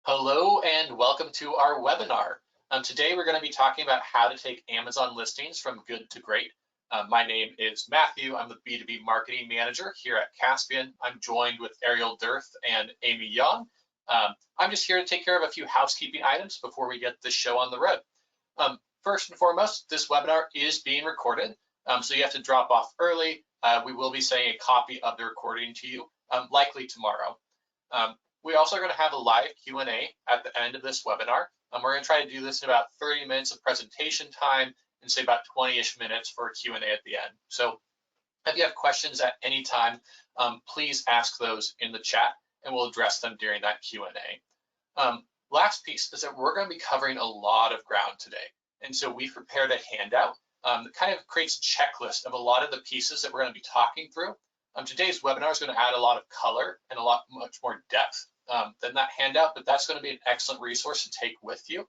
Hello and welcome to our webinar. Today we're going to be talking about how to take Amazon listings from good to great. My name is Matthew. I'm the B2B marketing manager here at Caspian. I'm joined with Ariel Dirth and Amy Young. I'm just here to take care of a few housekeeping items before we get this show on the road. First and foremost, this webinar is being recorded, so you have to drop off early. We will be sending a copy of the recording to you, likely tomorrow. We also are going to have a live Q&A at the end of this webinar. We're going to try to do this in about 30 minutes of presentation time and say about 20-ish minutes for a Q&A at the end. So if you have questions at any time, please ask those in the chat and we'll address them during that Q&A. Last piece is that we're going to be covering a lot of ground today. And so we've prepared a handout that kind of creates a checklist of a lot of the pieces that we're going to be talking through. Today's webinar is going to add a lot of color and much more depth than that handout, but that's going to be an excellent resource to take with you.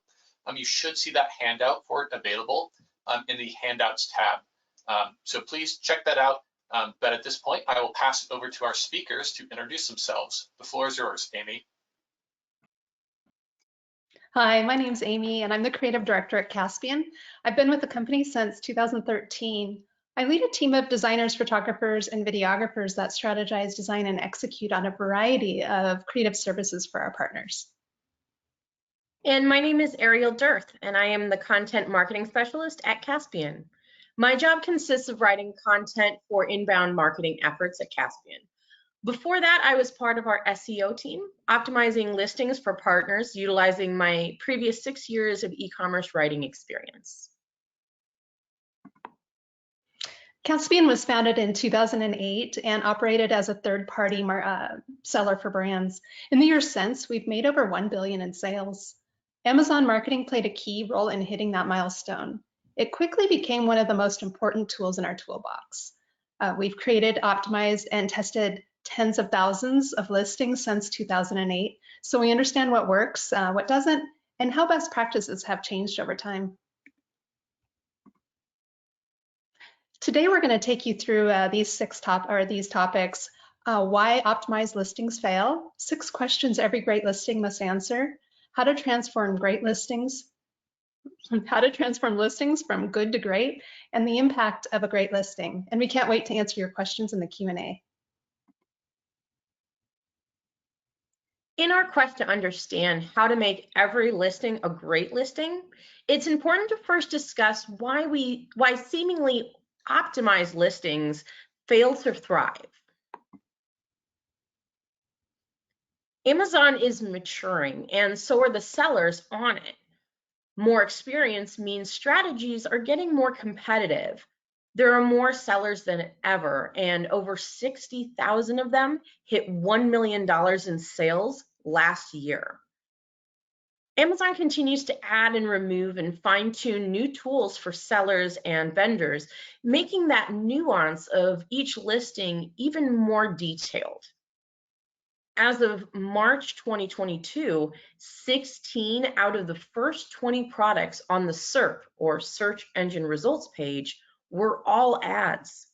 You should see that handout for it available in the handouts tab. So please check that out. But at this point, I will pass it over to our speakers to introduce themselves. The floor is yours, Amy. Hi, my name's Amy, and I'm the creative director at Caspian. I've been with the company since 2013. I lead a team of designers, photographers, and videographers that strategize, design, and execute on a variety of creative services for our partners. And my name is Ariel Dirth, and I am the content marketing specialist at Caspian. My job consists of writing content for inbound marketing efforts at Caspian. Before that, I was part of our SEO team, optimizing listings for partners, utilizing my previous 6 years of e-commerce writing experience. Caspian was founded in 2008 and operated as a third-party seller for brands. In the years since, we've made over $1 billion in sales. Amazon marketing played a key role in hitting that milestone. It quickly became one of the most important tools in our toolbox. We've created, optimized, and tested tens of thousands of listings since 2008, so we understand what works, what doesn't, and how best practices have changed over time. Today, we're going to take you through these topics. Why optimized listings fail, 6 questions every great listing must answer, how to transform listings from good to great, and the impact of a great listing. And we can't wait to answer your questions in the Q&A. In our quest to understand how to make every listing a great listing, it's important to first discuss why seemingly optimized listings fail to thrive. Amazon is maturing, and so are the sellers on it. More experience means strategies are getting more competitive. There are more sellers than ever, and over 60,000 of them hit $1 million in sales last year. Amazon continues to add and remove and fine-tune new tools for sellers and vendors, making that nuance of each listing even more detailed. As of March 2022, 16 out of the first 20 products on the SERP, or search engine results page, were all ads.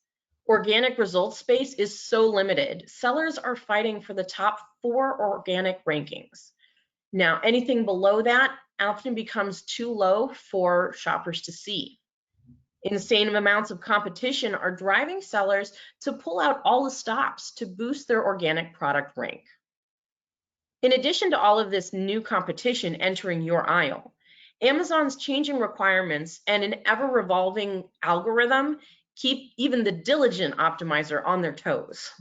Organic results space is so limited. Sellers are fighting for the top 4 organic rankings. Now, anything below that often becomes too low for shoppers to see. Insane amounts of competition are driving sellers to pull out all the stops to boost their organic product rank. In addition to all of this new competition entering your aisle, Amazon's changing requirements and an ever-revolving algorithm keep even the diligent optimizer on their toes.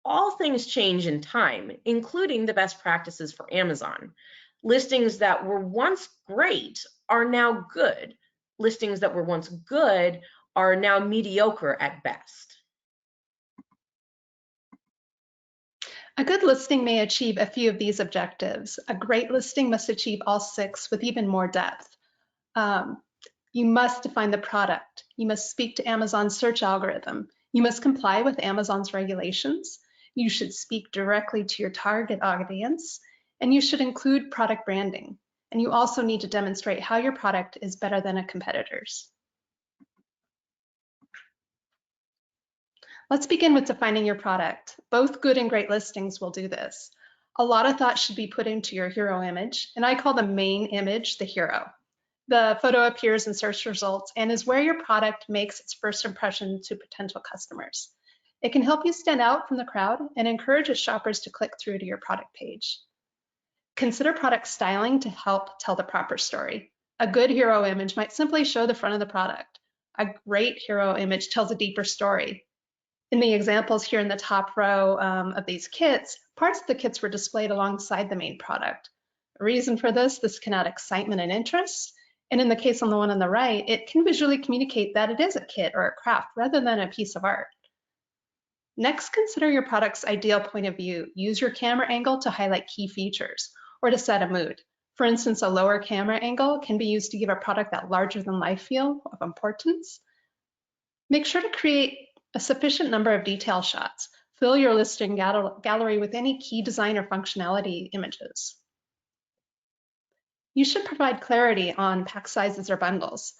All things change in time, including the best practices for Amazon. Listings that were once great are now good. Listings that were once good are now mediocre at best. A good listing may achieve a few of these objectives. A great listing must achieve all 6 with even more depth. You must define the product. You must speak to Amazon's search algorithm. You must comply with Amazon's regulations. You should speak directly to your target audience, and you should include product branding. And you also need to demonstrate how your product is better than a competitor's. Let's begin with defining your product. Both good and great listings will do this. A lot of thought should be put into your hero image, and I call the main image the hero. The photo appears in search results and is where your product makes its first impression to potential customers. It can help you stand out from the crowd and encourages shoppers to click through to your product page. Consider product styling to help tell the proper story. A good hero image might simply show the front of the product. A great hero image tells a deeper story. In the examples here in the top row of these kits, parts of the kits were displayed alongside the main product. A reason for this can add excitement and interest. And in the case on the one on the right, it can visually communicate that it is a kit or a craft rather than a piece of art. Next, consider your product's ideal point of view. Use your camera angle to highlight key features or to set a mood. For instance, a lower camera angle can be used to give a product that larger than life feel of importance. Make sure to create a sufficient number of detail shots. Fill your listing gallery with any key design or functionality images. You should provide clarity on pack sizes or bundles.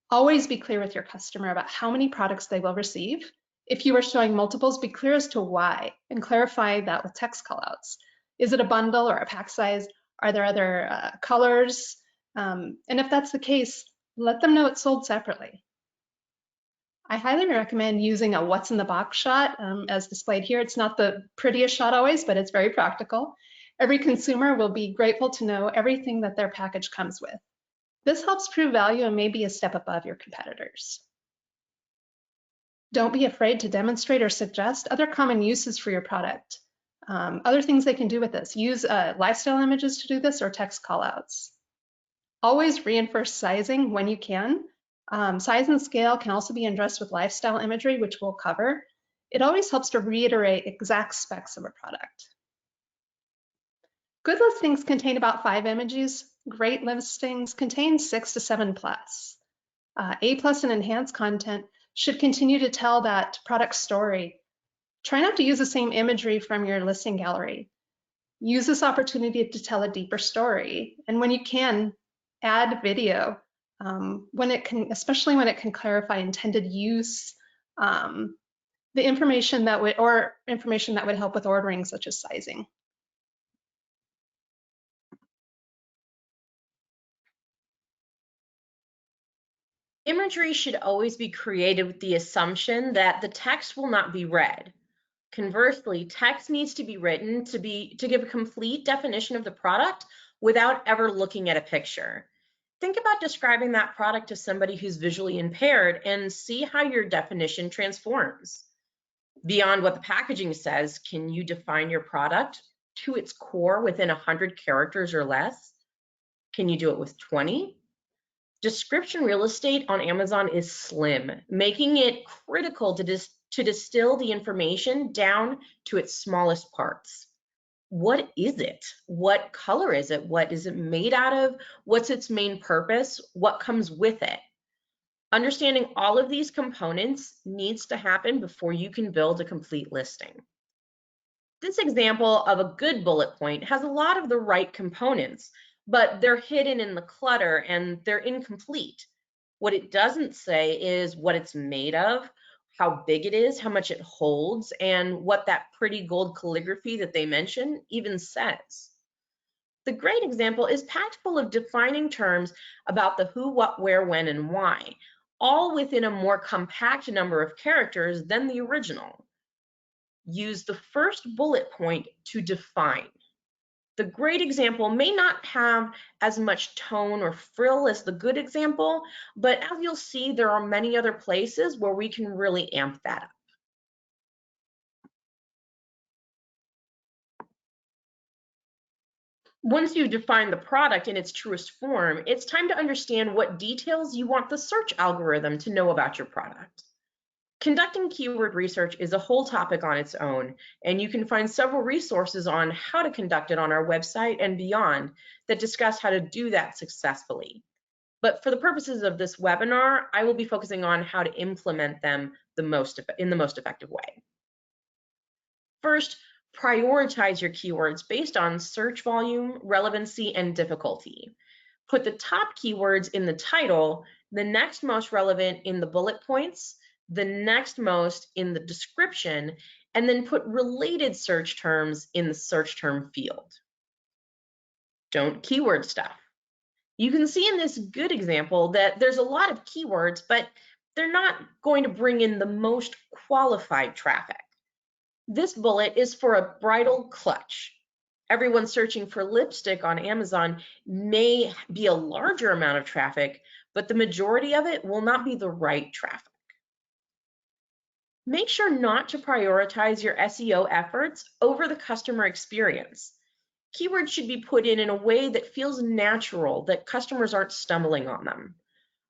Always be clear with your customer about how many products they will receive. If you are showing multiples, be clear as to why and clarify that with text callouts. Is it a bundle or a pack size? Are there other colors? And if that's the case, let them know it's sold separately. I highly recommend using a what's in the box shot as displayed here. It's not the prettiest shot always, but it's very practical. Every consumer will be grateful to know everything that their package comes with. This helps prove value and may be a step above your competitors. Don't be afraid to demonstrate or suggest other common uses for your product. Other things they can do with this. Use lifestyle images to do this or text callouts. Always reinforce sizing when you can. Size and scale can also be addressed with lifestyle imagery, which we'll cover. It always helps to reiterate exact specs of a product. Good listings contain about 5 images. Great listings contain 6 to 7 plus. A plus and enhanced content should continue to tell that product story. Try not to use the same imagery from your listing gallery. Use this opportunity to tell a deeper story. And when you can, add video. Especially when it can clarify intended use, the information that would help with ordering, such as sizing. Imagery should always be created with the assumption that the text will not be read. Conversely, text needs to be written to give a complete definition of the product without ever looking at a picture. Think about describing that product to somebody who's visually impaired and see how your definition transforms. Beyond what the packaging says, can you define your product to its core within 100 characters or less? Can you do it with 20? Description real estate on Amazon is slim, making it critical to distill the information down to its smallest parts. What is it? What color is it? What is it made out of? What's its main purpose? What comes with it? Understanding all of these components needs to happen before you can build a complete listing. This example of a good bullet point has a lot of the right components, but they're hidden in the clutter and they're incomplete. What it doesn't say is what it's made of, how big it is, how much it holds, and what that pretty gold calligraphy that they mention even says. The great example is packed full of defining terms about the who, what, where, when, and why, all within a more compact number of characters than the original. Use the first bullet point to define. The great example may not have as much tone or frill as the good example, but as you'll see, there are many other places where we can really amp that up. Once you've defined the product in its truest form, it's time to understand what details you want the search algorithm to know about your product. Conducting keyword research is a whole topic on its own, and you can find several resources on how to conduct it on our website and beyond that discuss how to do that successfully. But for the purposes of this webinar, I will be focusing on how to implement them in the most effective way. First, prioritize your keywords based on search volume, relevancy, and difficulty. Put the top keywords in the title, the next most relevant in the bullet points, the next most in the description, and then put related search terms in the search term field. Don't keyword stuff. You can see in this good example that there's a lot of keywords, but they're not going to bring in the most qualified traffic. This bullet is for a bridal clutch. Everyone searching for lipstick on Amazon may be a larger amount of traffic, but the majority of it will not be the right traffic. Make sure not to prioritize your SEO efforts over the customer experience. Keywords should be put in a way that feels natural, that customers aren't stumbling on them.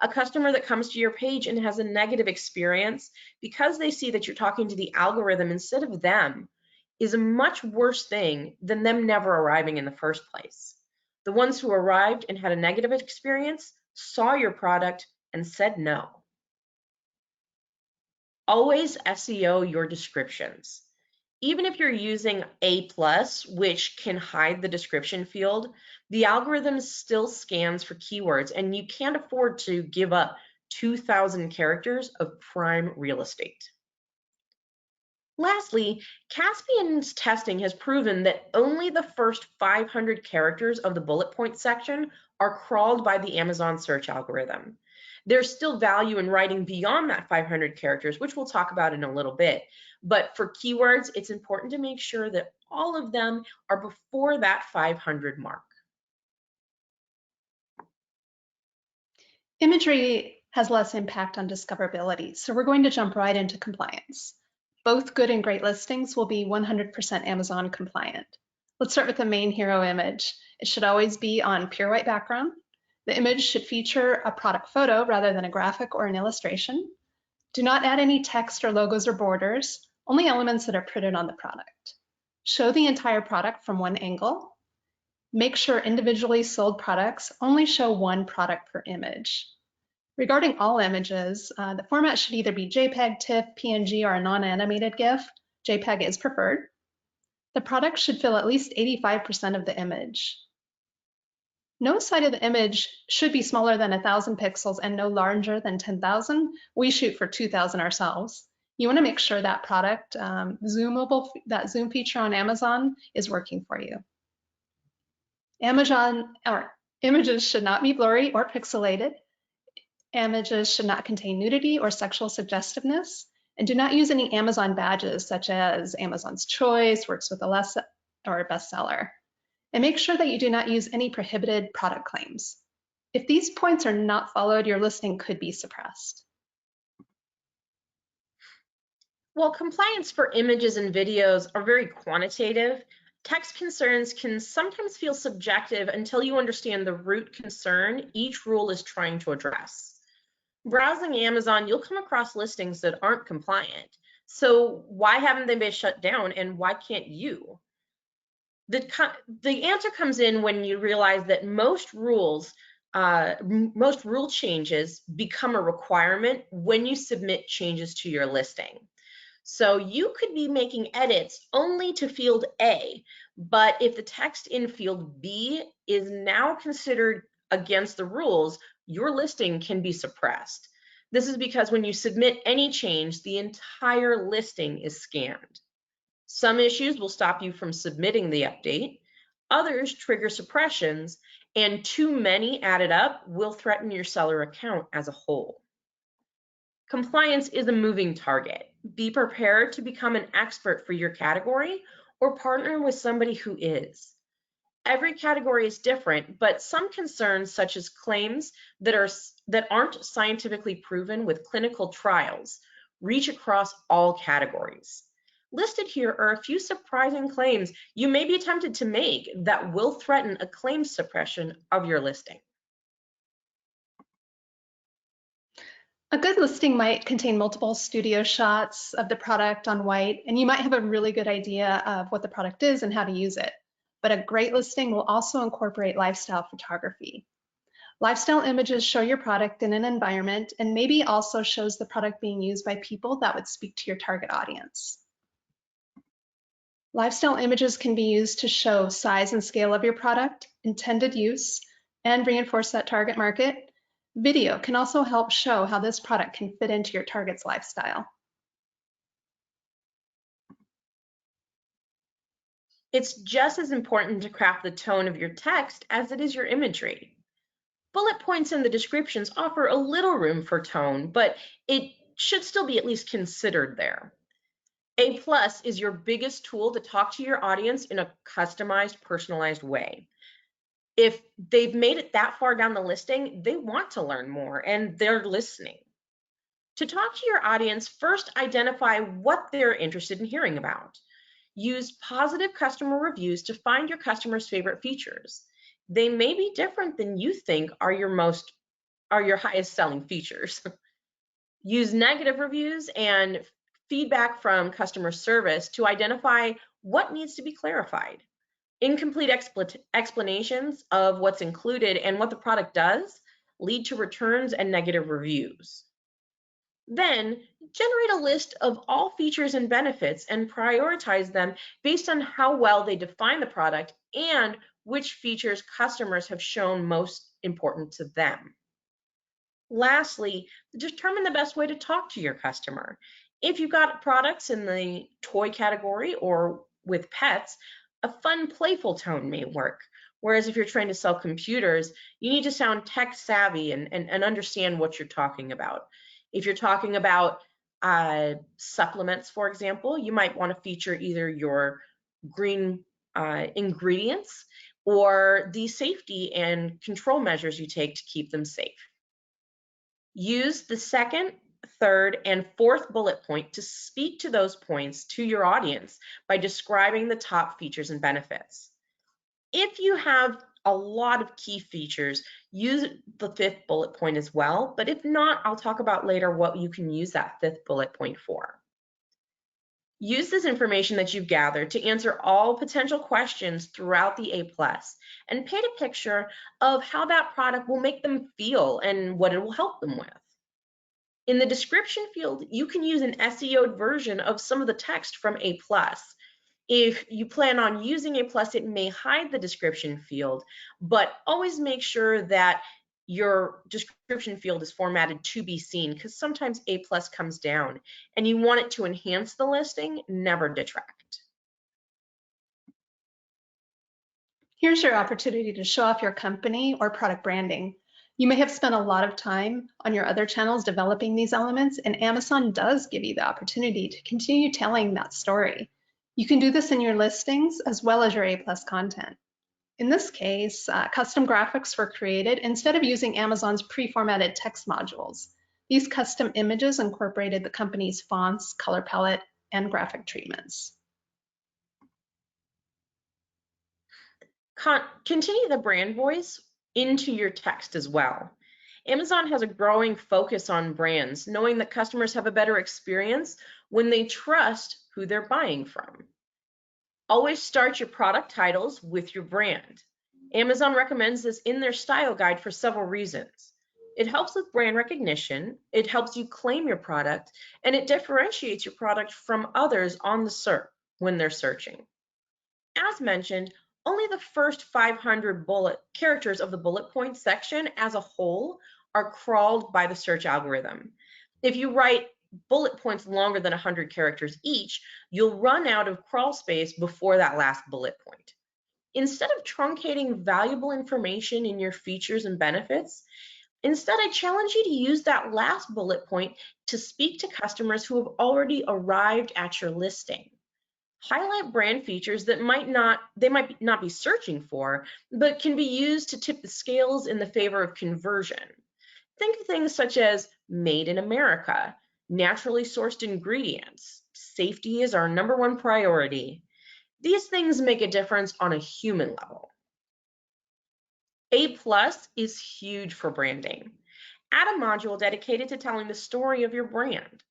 A customer that comes to your page and has a negative experience because they see that you're talking to the algorithm instead of them is a much worse thing than them never arriving in the first place. The ones who arrived and had a negative experience saw your product and said no. Always SEO your descriptions. Even if you're using A+, which can hide the description field, the algorithm still scans for keywords, and you can't afford to give up 2,000 characters of prime real estate. Lastly, Caspian's testing has proven that only the first 500 characters of the bullet point section are crawled by the Amazon search algorithm. There's still value in writing beyond that 500 characters, which we'll talk about in a little bit. But for keywords, it's important to make sure that all of them are before that 500 mark. Imagery has less impact on discoverability, so we're going to jump right into compliance. Both good and great listings will be 100% Amazon compliant. Let's start with the main hero image. It should always be on pure white background. The image should feature a product photo rather than a graphic or an illustration. Do not add any text or logos or borders, only elements that are printed on the product. Show the entire product from one angle. Make sure individually sold products only show one product per image. Regarding all images, the format should either be JPEG, TIFF, PNG, or a non-animated GIF. JPEG is preferred. The product should fill at least 85% of the image. No side of the image should be smaller than 1,000 pixels and no larger than 10,000. We shoot for 2,000 ourselves. You want to make sure that product zoomable, that zoom feature on Amazon is working for you. Images should not be blurry or pixelated. Images should not contain nudity or sexual suggestiveness, and do not use any Amazon badges such as Amazon's Choice, Works with a Less, or Bestseller. And make sure that you do not use any prohibited product claims. If these points are not followed, your listing could be suppressed. While compliance for images and videos are very quantitative, text concerns can sometimes feel subjective until you understand the root concern each rule is trying to address. Browsing Amazon, you'll come across listings that aren't compliant. So why haven't they been shut down, and why can't you? The answer comes in when you realize that most rule changes become a requirement when you submit changes to your listing. So you could be making edits only to field A, but if the text in field B is now considered against the rules, your listing can be suppressed. This is because when you submit any change, the entire listing is scanned. Some issues will stop you from submitting the update. Others trigger suppressions, and too many added up will threaten your seller account as a whole. Compliance is a moving target. Be prepared to become an expert for your category or partner with somebody who is. Every category is different, but some concerns, such as claims that aren't scientifically proven with clinical trials, reach across all categories. Listed here are a few surprising claims you may be tempted to make that will threaten a claim suppression of your listing. A good listing might contain multiple studio shots of the product on white, and you might have a really good idea of what the product is and how to use it. But a great listing will also incorporate lifestyle photography. Lifestyle images show your product in an environment and maybe also shows the product being used by people that would speak to your target audience. Lifestyle images can be used to show size and scale of your product, intended use, and reinforce that target market. Video can also help show how this product can fit into your target's lifestyle. It's just as important to craft the tone of your text as it is your imagery. Bullet points in the descriptions offer a little room for tone, but it should still be at least considered there. A+ is your biggest tool to talk to your audience in a customized, personalized way. If they've made it that far down the listing, they want to learn more and they're listening. To talk to your audience, first identify what they're interested in hearing about. Use positive customer reviews to find your customers' favorite features. They may be different than you think are your highest selling features. Use negative reviews and feedback from customer service to identify what needs to be clarified. Incomplete explanations of what's included and what the product does lead to returns and negative reviews. Then, generate a list of all features and benefits and prioritize them based on how well they define the product and which features customers have shown most important to them. Lastly, determine the best way to talk to your customer. If you've got products in the toy category or with pets, a fun, playful tone may work. Whereas if you're trying to sell computers, you need to sound tech savvy and understand what you're talking about. If you're talking about supplements, for example, you might want to feature either your green ingredients or the safety and control measures you take to keep them safe. Use the second, third, and fourth bullet point to speak to those points to your audience by describing the top features and benefits. If you have a lot of key features, use the fifth bullet point as well, but if not, I'll talk about later what you can use that fifth bullet point for. Use this information that you've gathered to answer all potential questions throughout the A+ and paint a picture of how that product will make them feel and what it will help them with. In the description field, you can use an SEO'd version of some of the text from A+. If you plan on using A+, it may hide the description field, but always make sure that your description field is formatted to be seen because sometimes A+ comes down and you want it to enhance the listing, never detract. Here's your opportunity to show off your company or product branding. You may have spent a lot of time on your other channels developing these elements, and Amazon does give you the opportunity to continue telling that story. You can do this in your listings as well as your A+ content. In this case, custom graphics were created instead of using Amazon's pre-formatted text modules. These custom images incorporated the company's fonts, color palette, and graphic treatments. Continue the brand voice into your text as well. Amazon has a growing focus on brands, knowing that customers have a better experience when they trust who they're buying from. Always start your product titles with your brand. Amazon recommends this in their style guide for several reasons. It helps with brand recognition, it helps you claim your product, and it differentiates your product from others on the search when they're searching. As mentioned, only the first 500 characters of the bullet point section as a whole are crawled by the search algorithm. If you write bullet points longer than 100 characters each, you'll run out of crawl space before that last bullet point. Instead of truncating valuable information in your features and benefits, instead I challenge you to use that last bullet point to speak to customers who have already arrived at your listing. Highlight brand features that they might not be searching for, but can be used to tip the scales in the favor of conversion. Think of things such as made in America, naturally sourced ingredients, safety is our #1 priority. These things make a difference on a human level. A+ is huge for branding. Add a module dedicated to telling the story of your brand.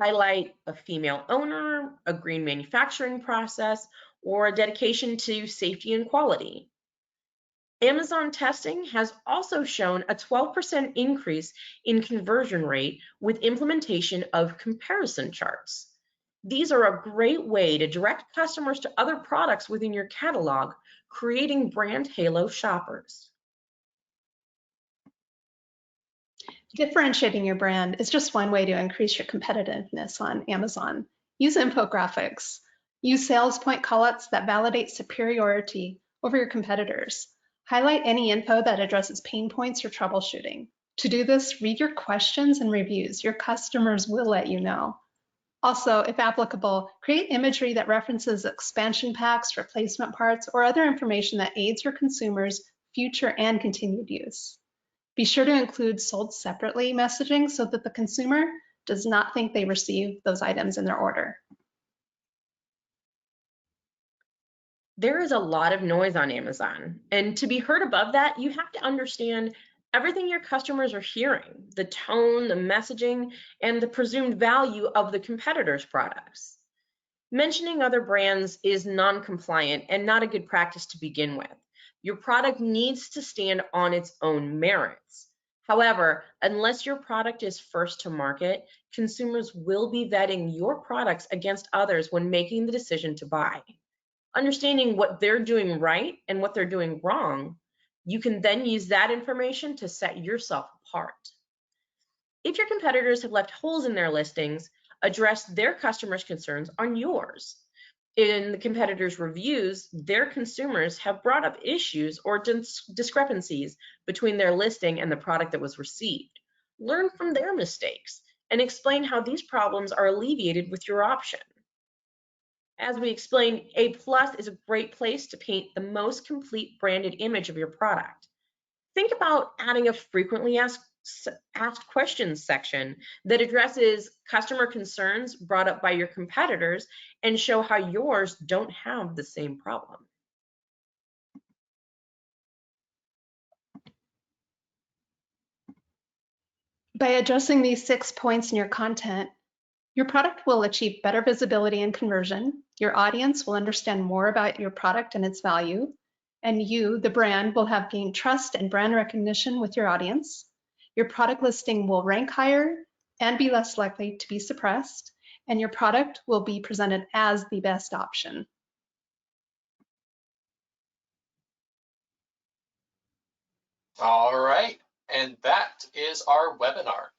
Highlight a female owner, a green manufacturing process, or a dedication to safety and quality. Amazon testing has also shown a 12% increase in conversion rate with implementation of comparison charts. These are a great way to direct customers to other products within your catalog, creating brand halo shoppers. Differentiating your brand is just one way to increase your competitiveness on Amazon. Use infographics. Use sales point callouts that validate superiority over your competitors. Highlight any info that addresses pain points or troubleshooting. To do this, read your questions and reviews. Your customers will let you know. Also, if applicable, create imagery that references expansion packs, replacement parts, or other information that aids your consumers' future and continued use. Be sure to include sold separately messaging so that the consumer does not think they receive those items in their order. There is a lot of noise on Amazon, and to be heard above that, you have to understand everything your customers are hearing, the tone, the messaging, and the presumed value of the competitors' products. Mentioning other brands is non-compliant and not a good practice to begin with. Your product needs to stand on its own merits. However, unless your product is first to market, consumers will be vetting your products against others when making the decision to buy. Understanding what they're doing right and what they're doing wrong, you can then use that information to set yourself apart. If your competitors have left holes in their listings, address their customers' concerns on yours. In the competitors' reviews, their consumers have brought up issues or discrepancies between their listing and the product that was received. Learn from their mistakes and explain how these problems are alleviated with your option. As we explained, A+ is a great place to paint the most complete branded image of your product. Think about adding a frequently asked questions section that addresses customer concerns brought up by your competitors and show how yours don't have the same problem. By addressing these 6 points in your content, your product will achieve better visibility and conversion. Your audience will understand more about your product and its value. And you, the brand, will have gained trust and brand recognition with your audience. Your product listing will rank higher and be less likely to be suppressed. And your product will be presented as the best option. All right, and that is our webinar.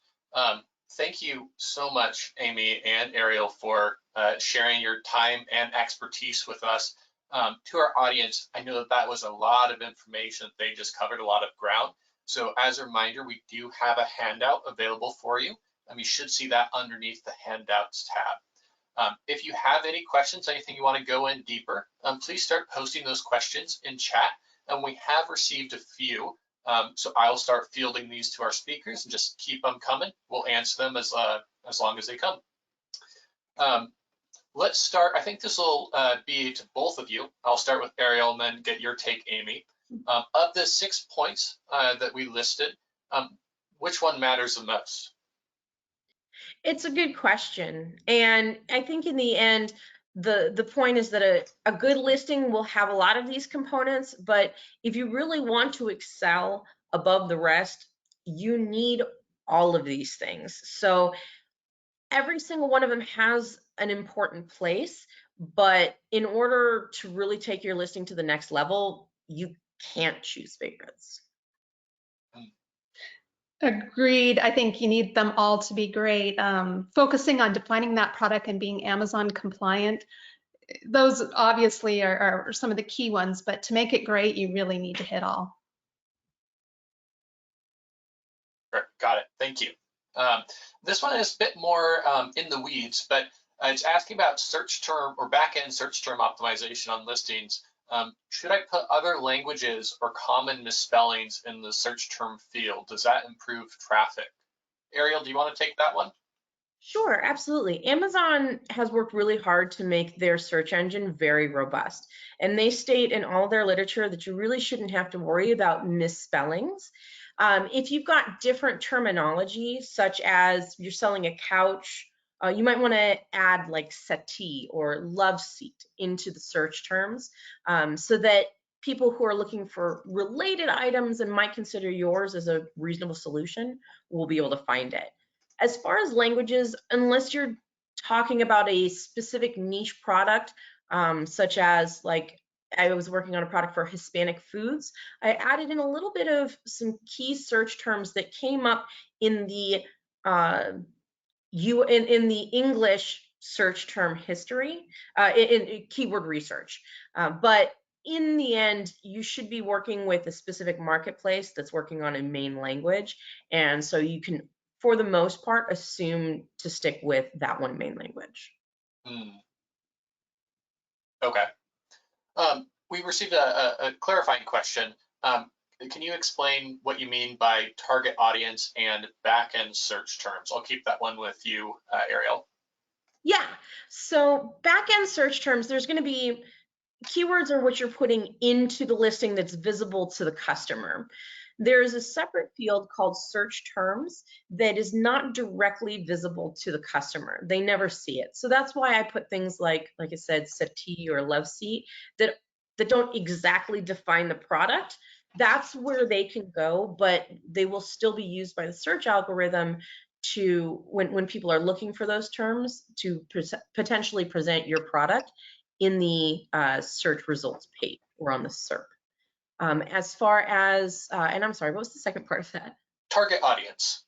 Thank you so much, Amy and Ariel, for sharing your time and expertise with us. To our audience, I know that that was a lot of information. They just covered a lot of ground. So as a reminder, we do have a handout available for you. You should see that underneath the handouts tab. If you have any questions, anything you want to go in deeper, please start posting those questions in chat. And we have received a few. So I'll start fielding these to our speakers and just keep them coming. We'll answer them as long as they come. Let's start. I think this will be to both of you. I'll start with Ariel and then get your take, Amy. Of the 6 points that we listed, which one matters the most? It's a good question. And I think in the end, the point is that a good listing will have a lot of these components, but if you really want to excel above the rest, you need all of these things. So every single one of them has an important place, but in order to really take your listing to the next level, you can't choose favorites. Agreed. I think you need them all to be great. Focusing on defining that product and being Amazon compliant, those obviously are some of the key ones, but to make it great, you really need to hit all. Got it. Thank you. This one is a bit more in the weeds, but it's asking about search term or back-end search term optimization on listings. Should I put other languages or common misspellings in the search term field? Does that improve traffic? Ariel, do you want to take that one? Sure, absolutely. Amazon has worked really hard to make their search engine very robust. And they state in all their literature that you really shouldn't have to worry about misspellings. If you've got different terminology, such as you're selling a couch, you might want to add like settee or love seat into the search terms so that people who are looking for related items and might consider yours as a reasonable solution will be able to find it. As far as languages, unless you're talking about a specific niche product, such as like I was working on a product for Hispanic foods, I added in a little bit of some key search terms that came up in the in the English search term history, in keyword research. But in the end, you should be working with a specific marketplace that's working on a main language. And so you can, for the most part, assume to stick with that one main language. Okay. We received a clarifying question. Can you explain what you mean by target audience and back-end search terms? I'll keep that one with you, Ariel. Yeah, so back-end search terms, there's going to be keywords are what you're putting into the listing that's visible to the customer. There's a separate field called search terms that is not directly visible to the customer. They never see it. So that's why I put things like I said, settee or love seat that don't exactly define the product. That's where they can go, but they will still be used by the search algorithm to, when people are looking for those terms, to potentially present your product in the search results page or on the SERP. As far as, and I'm sorry, what was the second part of that? Target audience.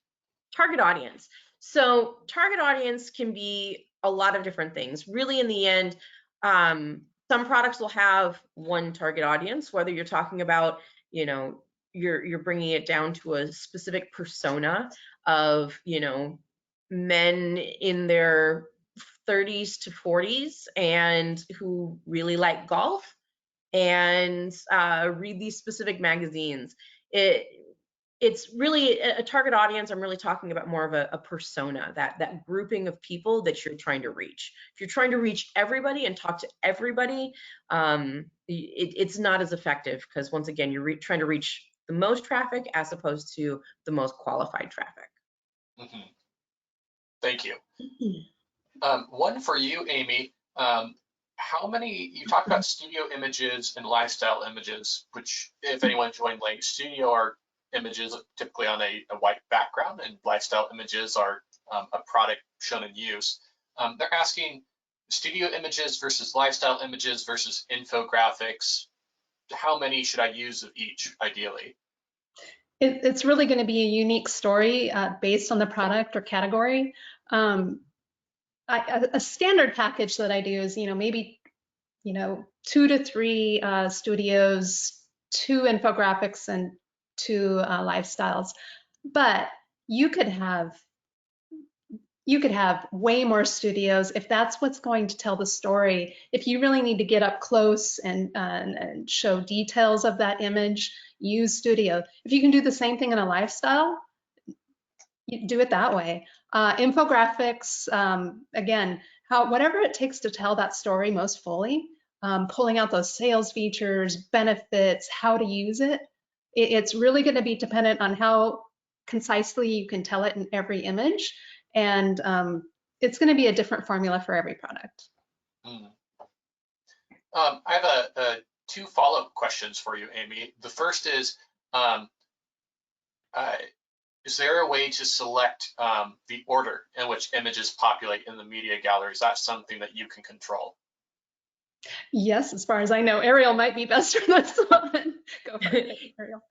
Target audience. So target audience can be a lot of different things. Really, in the end, some products will have one target audience, whether you're talking about, you're bringing it down to a specific persona of, men in their 30s to 40s and who really like golf and read these specific magazines. It's really a target audience. I'm really talking about more of a persona, that grouping of people that you're trying to reach. If you're trying to reach everybody and talk to everybody, it's not as effective, because once again, you're trying to reach the most traffic as opposed to the most qualified traffic. Mm-hmm. Thank you. One for you, Amy. How many, you talked about studio images and lifestyle images, which, if anyone joined late, studio are images typically on a white background, and lifestyle images are a product shown in use. They're asking studio images versus lifestyle images versus infographics. How many should I use of each, ideally? It's really going to be a unique story based on the product or category. A standard package that I do is, maybe, 2 to 3 studios, 2 infographics, and 2 lifestyles. But you could have way more studios if that's what's going to tell the story. If you really need to get up close and show details of that image, use studio. If you can do the same thing in a lifestyle, you do it that way. Infographics, again, whatever it takes to tell that story most fully, pulling out those sales features, benefits, how to use it. It's really going to be dependent on how concisely you can tell it in every image, and it's going to be a different formula for every product. I have 2 follow-up questions for you, Amy. The first is there a way to select the order in which images populate in the media gallery? Is that something that you can control? Yes, as far as I know. Ariel might be best for this one. Go for it, Ariel.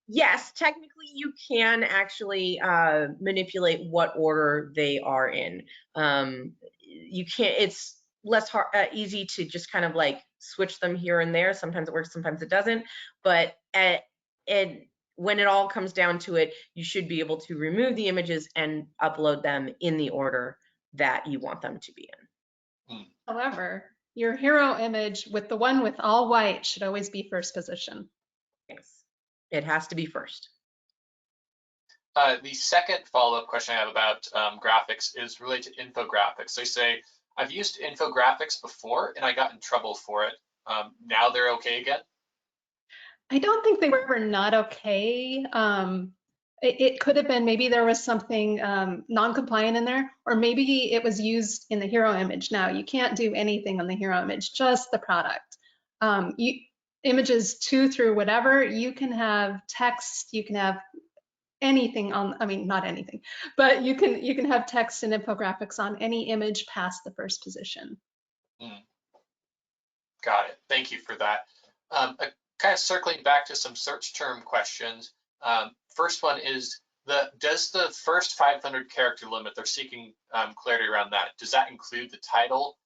Yes, technically you can actually manipulate what order they are in. You can't, it's less easy to just kind of like switch them here and there. Sometimes it works, sometimes it doesn't. But when it all comes down to it, you should be able to remove the images and upload them in the order that you want them to be in. However, your hero image with the one with all white should always be first position. Yes, it has to be first. The second follow-up question I have about graphics is related to infographics. They say, I've used infographics before and I got in trouble for it. Now they're okay again? I don't think they were ever not okay. It could have been, maybe there was something non-compliant in there, or maybe it was used in the hero image. Now, you can't do anything on the hero image, just the product. Images 2 through whatever, you can have text, you can have anything on, I mean, not anything, but you can have text and infographics on any image past the first position. Got it. Thank you for that. Kind of circling back to some search term questions. First one is, Does the first 500 character limit, they're seeking clarity around that, does that include the title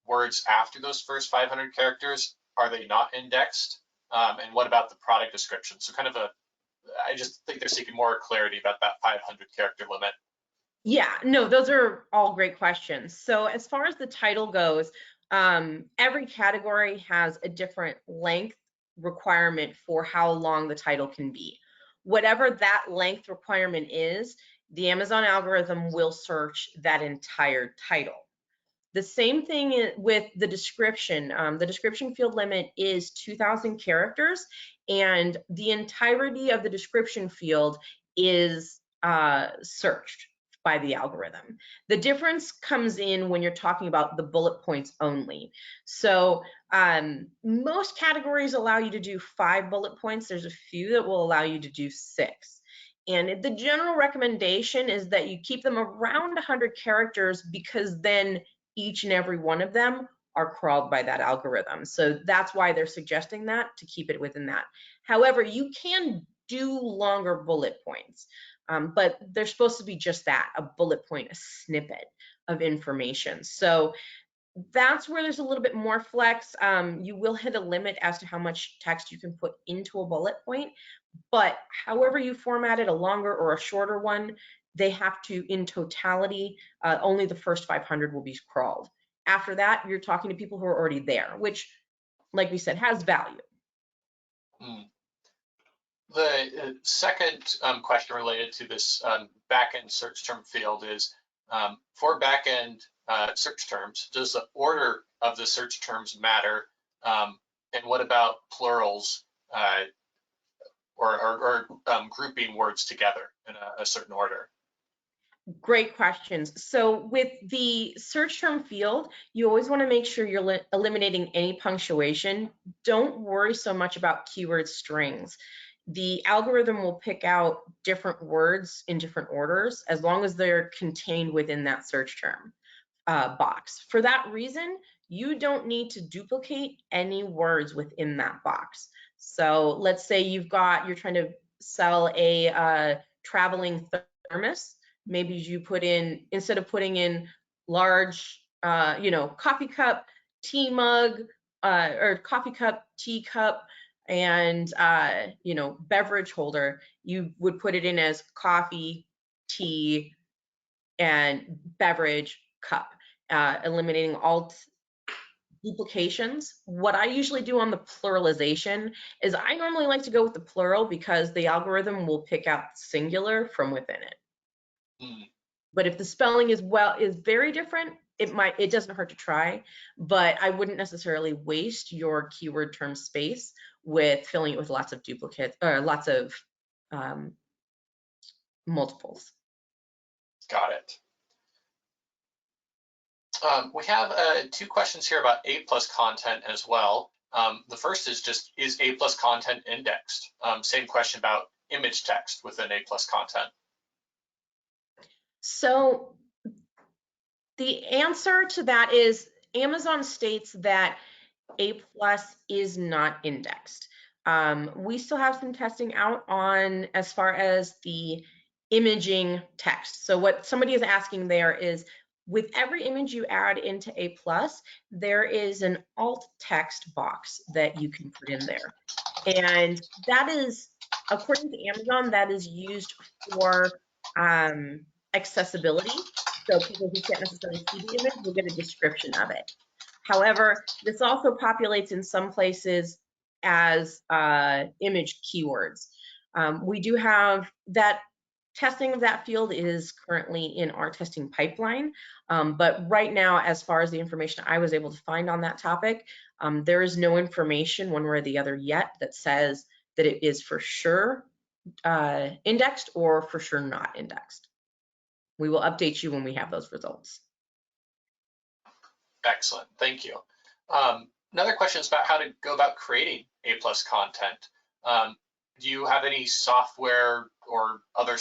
words after those first 500 characters? Are they not indexed? And what about the product description? So kind of I just think they're seeking more clarity about that 500 character limit. Yeah, no, those are all great questions. So as far as the title goes, every category has a different length requirement for how long the title can be. Whatever that length requirement is, the Amazon algorithm will search that entire title. The same thing with the description. The description field limit is 2,000 characters, and the entirety of the description field is searched by the algorithm. The difference comes in when you're talking about the bullet points only. So most categories allow you to do 5 bullet points. There's a few that will allow you to do 6. And the general recommendation is that you keep them around 100 characters, because then each and every one of them are crawled by that algorithm. So that's why they're suggesting that, to keep it within that. However, you can do longer bullet points, but they're supposed to be just that, a bullet point, a snippet of information. So that's where there's a little bit more flex. You will hit a limit as to how much text you can put into a bullet point, but however you format it, a longer or a shorter one, they have to, in totality, only the first 500 will be crawled. After that, you're talking to people who are already there, which, like we said, has value. The second question related to this backend search term field is, for backend search terms, does the order of the search terms matter? And what about plurals or grouping words together in a certain order? Great questions. So with the search term field, you always want to make sure you're eliminating any punctuation. Don't worry so much about keyword strings. The algorithm will pick out different words in different orders as long as they're contained within that search term box. For that reason, you don't need to duplicate any words within that box. So let's say you're trying to sell a traveling thermos. Maybe you put in, instead of putting in large, coffee cup, tea mug, or coffee cup, tea cup, and beverage holder, you would put it in as coffee, tea, and beverage cup, eliminating all duplications. What I usually do on the pluralization is I normally like to go with the plural, because the algorithm will pick out singular from within it. But if the spelling is very different, it doesn't hurt to try, but I wouldn't necessarily waste your keyword term space with filling it with lots of duplicates or lots of multiples. Got it. We have 2 questions here about A+ content as well. The first is just, is A+ content indexed? Same question about image text within A+ content. So the answer to that is Amazon states that A+ is not indexed. We still have some testing out on as far as the imaging text. So what somebody is asking there is, with every image you add into A+, there is an alt text box that you can put in there. And that is, according to Amazon, that is used for accessibility. So people who can't necessarily see the image will get a description of it. However, this also populates in some places as image keywords. We do have that. Testing of that field is currently in our testing pipeline, but right now, as far as the information I was able to find on that topic, there is no information one way or the other yet that says that it is for sure indexed or for sure not indexed. We will update you when we have those results. Excellent, thank you. Another question is about how to go about creating A+ content. Do you have any software or other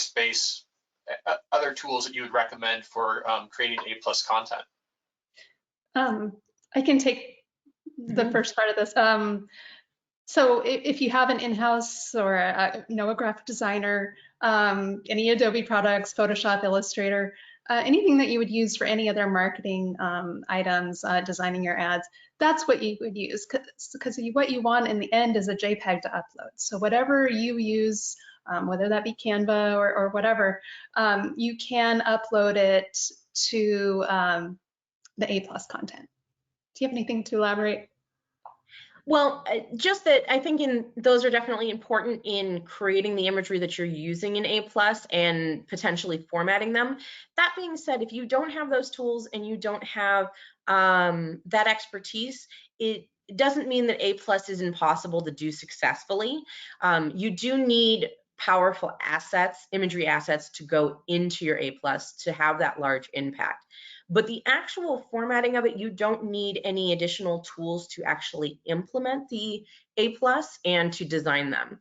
tools that you would recommend for creating A+ content? I can take the first part of this. So if you have an in-house or a graphic designer, any Adobe products, Photoshop, Illustrator, anything that you would use for any other marketing items, designing your ads, that's what you would use, because what you want in the end is a JPEG to upload. So whatever you use, whether that be Canva or whatever, you can upload it to the A+ content. Do you have anything to elaborate? Well, just that I think those are definitely important in creating the imagery that you're using in A+ and potentially formatting them. That being said, if you don't have those tools and you don't have that expertise, it doesn't mean that A+ is impossible to do successfully. You do need powerful assets, imagery assets, to go into your A+ to have that large impact. But the actual formatting of it, you don't need any additional tools to actually implement the A+ and to design them.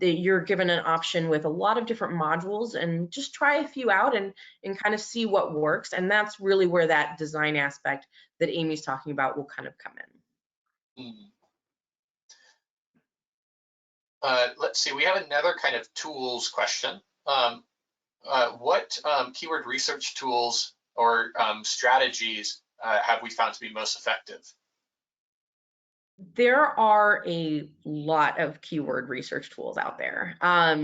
You're given an option with a lot of different modules, and just try a few out and kind of see what works. And that's really where that design aspect that Amy's talking about will kind of come in. Let's see, we have another kind of tools question. What keyword research tools or strategies have we found to be most effective? There are a lot of keyword research tools out there.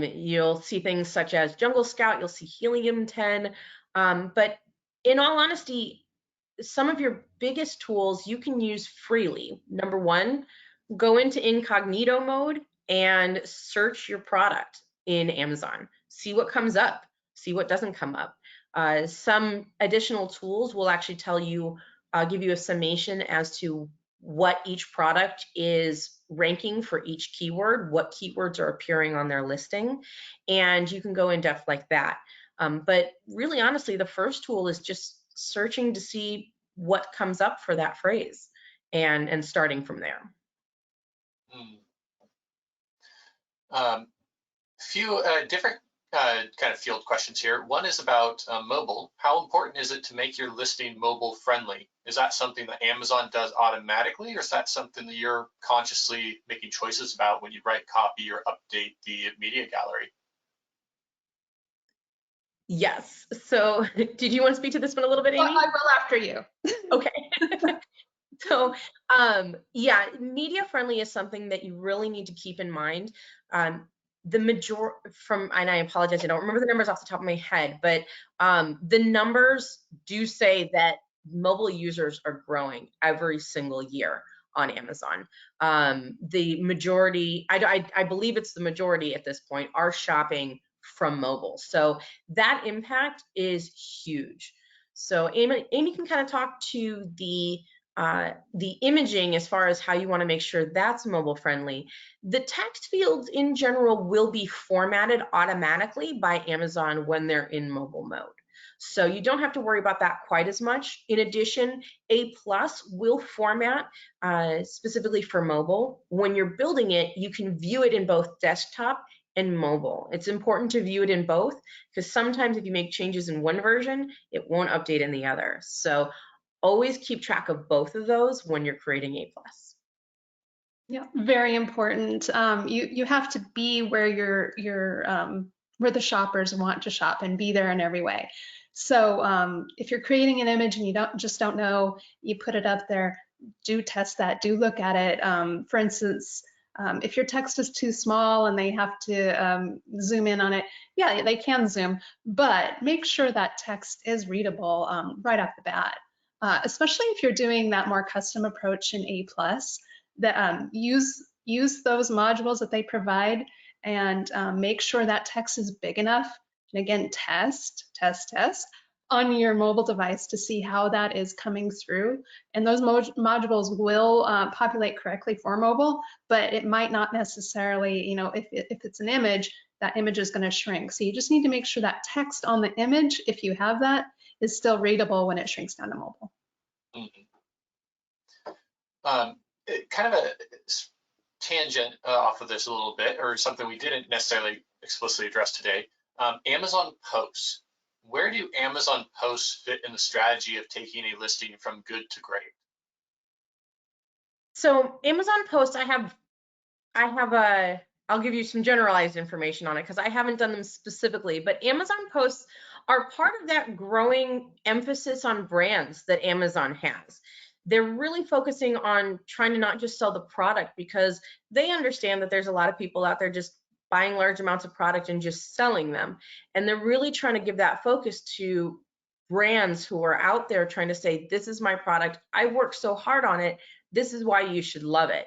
You'll see things such as Jungle Scout, you'll see Helium 10, but in all honesty, some of your biggest tools you can use freely. Number one, go into incognito mode and search your product in Amazon. See what comes up, see what doesn't come up. Some additional tools will actually tell you, give you a summation as to what each product is ranking for each keyword, what keywords are appearing on their listing, and you can go in depth like that. But really, honestly, the first tool is just searching to see what comes up for that phrase and starting from there. Few different kind of field questions here. One is about mobile. How important is it to make your listing mobile friendly? Is that something that Amazon does automatically, or is that something that you're consciously making choices about when you write copy or update the media gallery? Yes. So did you want to speak to this one a little bit, Amy? I will after you. Okay. So yeah, media friendly is something that you really need to keep in mind. The major and I apologize, I don't remember the numbers off the top of my head, but the numbers do say that mobile users are growing every single year on Amazon. The majority, I believe it's the majority at this point, are shopping from mobile. So that impact is huge. So Amy can kind of talk to the imaging as far as how you want to make sure that's mobile friendly. The text fields in general will be formatted automatically by Amazon when they're in mobile mode. So you don't have to worry about that quite as much. In addition, A+ will format specifically for mobile. When you're building it, you can view it in both desktop and mobile. It's important to view it in both, because sometimes if you make changes in one version, it won't update in the other. So always keep track of both of those when you're creating A+. Yeah, very important. You have to be where where the shoppers want to shop and be there in every way. So if you're creating an image and you don't know, you put it up there. Do test that. Do look at it. For instance, if your text is too small and they have to zoom in on it, yeah, they can zoom, but make sure that text is readable right off the bat. Especially if you're doing that more custom approach in A+, that use those modules that they provide, and make sure that text is big enough. And again, test on your mobile device to see how that is coming through. And those modules will populate correctly for mobile, but it might not necessarily, if it's an image, that image is going to shrink. So you just need to make sure that text on the image, if you have that, is still readable when it shrinks down to mobile. Kind of a tangent off of this a little bit, or something we didn't necessarily explicitly address today. Amazon posts. Where do Amazon posts fit in the strategy of taking a listing from good to great? So Amazon posts, I I'll give you some generalized information on it because I haven't done them specifically, but Amazon posts are part of that growing emphasis on brands that Amazon has. They're really focusing on trying to not just sell the product, because they understand that there's a lot of people out there just buying large amounts of product and just selling them. And they're really trying to give that focus to brands who are out there trying to say, this is my product, I worked so hard on it, this is why you should love it.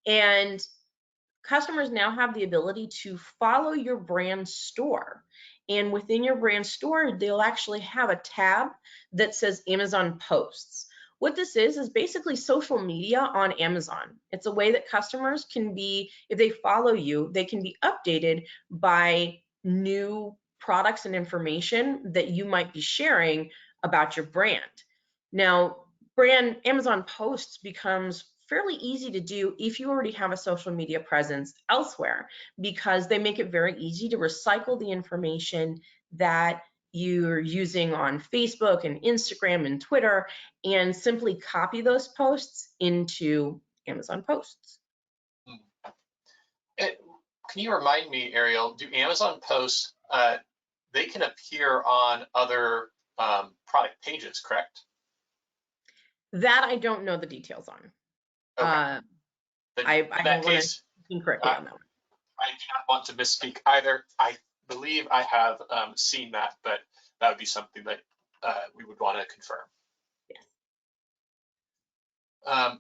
And customers now have the ability to follow your brand store. And within your brand store, they'll actually have a tab that says Amazon Posts. What this is basically social media on Amazon. It's a way that customers can be, if they follow you, they can be updated by new products and information that you might be sharing about your brand. Now, Amazon Posts becomes fairly easy to do if you already have a social media presence elsewhere, because they make it very easy to recycle the information that you're using on Facebook and Instagram and Twitter and simply copy those posts into Amazon Posts. Can you remind me, Ariel, do Amazon posts, they can appear on other product pages, correct? That I don't know the details on. Okay. I don't want to incorrectly on that one. I do not want to misspeak either. I believe I have seen that, but that would be something that we would want to confirm. Yes.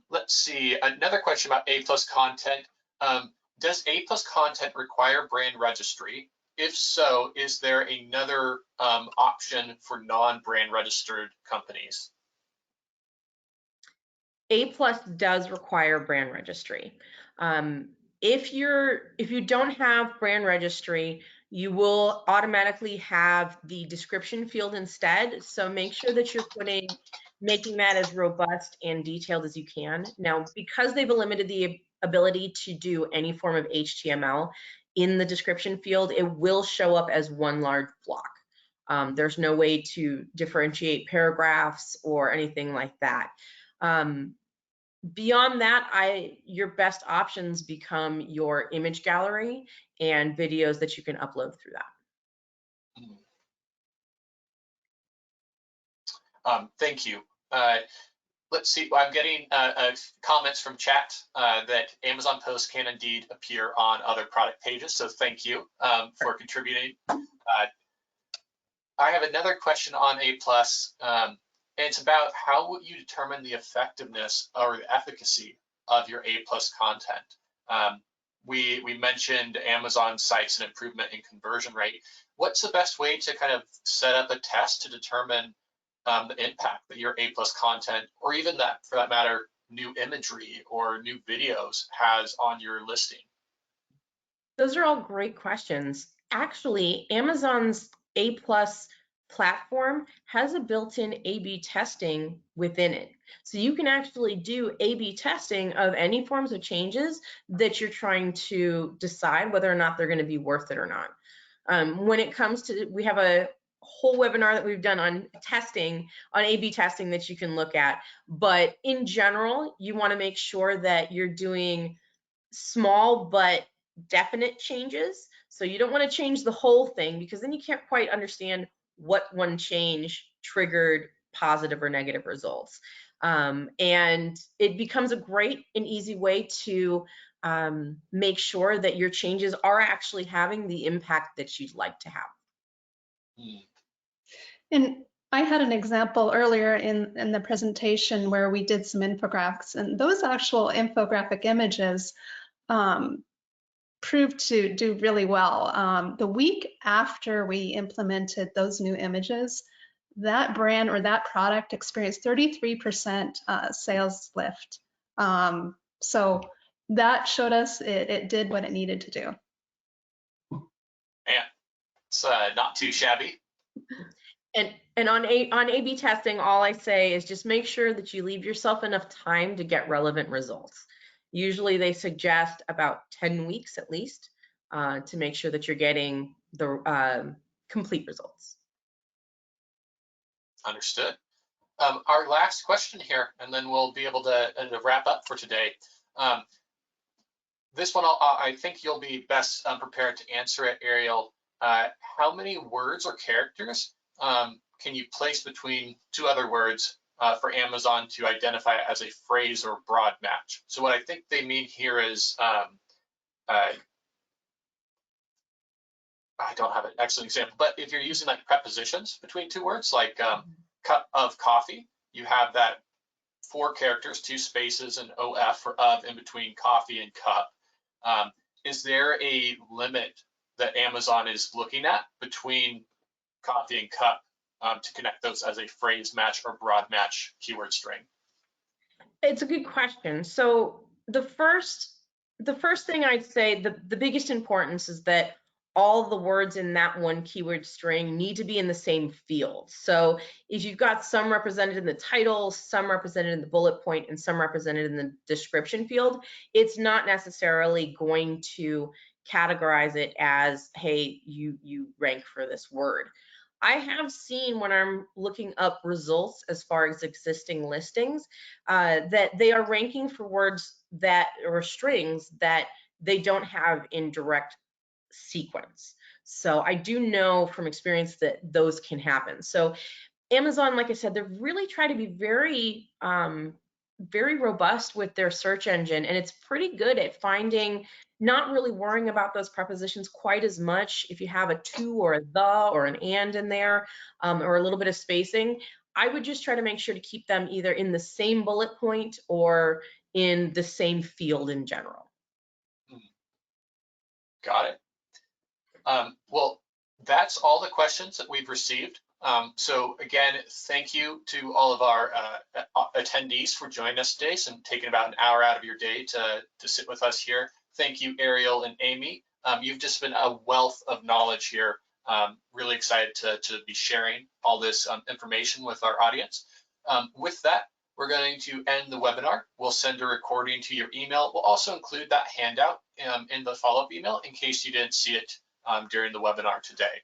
Let's see, another question about A+ content. Does A+ content require brand registry? If so, is there another option for non-brand registered companies? A+ does require brand registry. If you don't have brand registry, you will automatically have the description field instead. So make sure that you're making that as robust and detailed as you can. Now, because they've eliminated the ability to do any form of HTML in the description field, it will show up as one large block. There's no way to differentiate paragraphs or anything like that. Beyond that, your best options become your image gallery and videos that you can upload through that. Thank you. Let's see, I'm getting comments from chat that Amazon posts can indeed appear on other product pages, so thank you for contributing. I have another question on A+. And it's about how would you determine the effectiveness or the efficacy of your A+ content? We mentioned Amazon sites and improvement in conversion rate. What's the best way to kind of set up a test to determine the impact that your A+ content, or even that, for that matter, new imagery or new videos has on your listing? Those are all great questions. Actually, Amazon's A+ platform has a built-in A/B testing within it. So you can actually do A/B testing of any forms of changes that you're trying to decide whether or not they're going to be worth it or not. When it comes to, we have a whole webinar that we've done on testing, on A/B testing that you can look at. But in general, you want to make sure that you're doing small but definite changes. So you don't want to change the whole thing, because then you can't quite understand what one change triggered positive or negative results. And it becomes a great and easy way to make sure that your changes are actually having the impact that you'd like to have. And I had an example earlier in the presentation where we did some infographics, and those actual infographic images proved to do really well. The week after we implemented those new images, that brand or that product experienced 33% sales lift. So that showed us it did what it needed to do. Man, it's not too shabby. And on A/B testing, all I say is just make sure that you leave yourself enough time to get relevant results. Usually they suggest about 10 weeks at least to make sure that you're getting the complete results. Understood. Our last question here, and then we'll be able to wrap up for today. this one, I think you'll be best prepared to answer it, Ariel. How many words or characters can you place between two other words for Amazon to identify it as a phrase or broad match? So what I think they mean here is, I don't have an excellent example, but if you're using like prepositions between two words, like cup of coffee, you have that 4 characters, 2 spaces, and OF for of in between coffee and cup. Is there a limit that Amazon is looking at between coffee and cup to connect those as a phrase match or broad match keyword string? It's a good question. So the first thing I'd say, the biggest importance is that all the words in that one keyword string need to be in the same field. So if you've got some represented in the title, some represented in the bullet point, and some represented in the description field, it's not necessarily going to categorize it as, hey, you rank for this word. I have seen when I'm looking up results as far as existing listings, that they are ranking for words that, or strings that they don't have in direct sequence. So I do know from experience that those can happen. So Amazon, like I said, they're really trying to be very, very robust with their search engine, and it's pretty good at finding, not really worrying about those prepositions quite as much. If you have a to or a the or an and in there, or a little bit of spacing, I would just try to make sure to keep them either in the same bullet point or in the same field in general. Got it. Well, that's all the questions that we've received. So again, thank you to all of our attendees for joining us today and taking about an hour out of your day to sit with us here. Thank you, Ariel and Amy. You've just been a wealth of knowledge here. Really excited to be sharing all this information with our audience. With that, we're going to end the webinar. We'll send a recording to your email. We'll also include that handout in the follow-up email in case you didn't see it during the webinar today.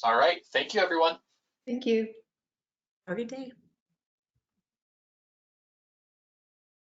All right, thank you, everyone. Thank you. Have a good day.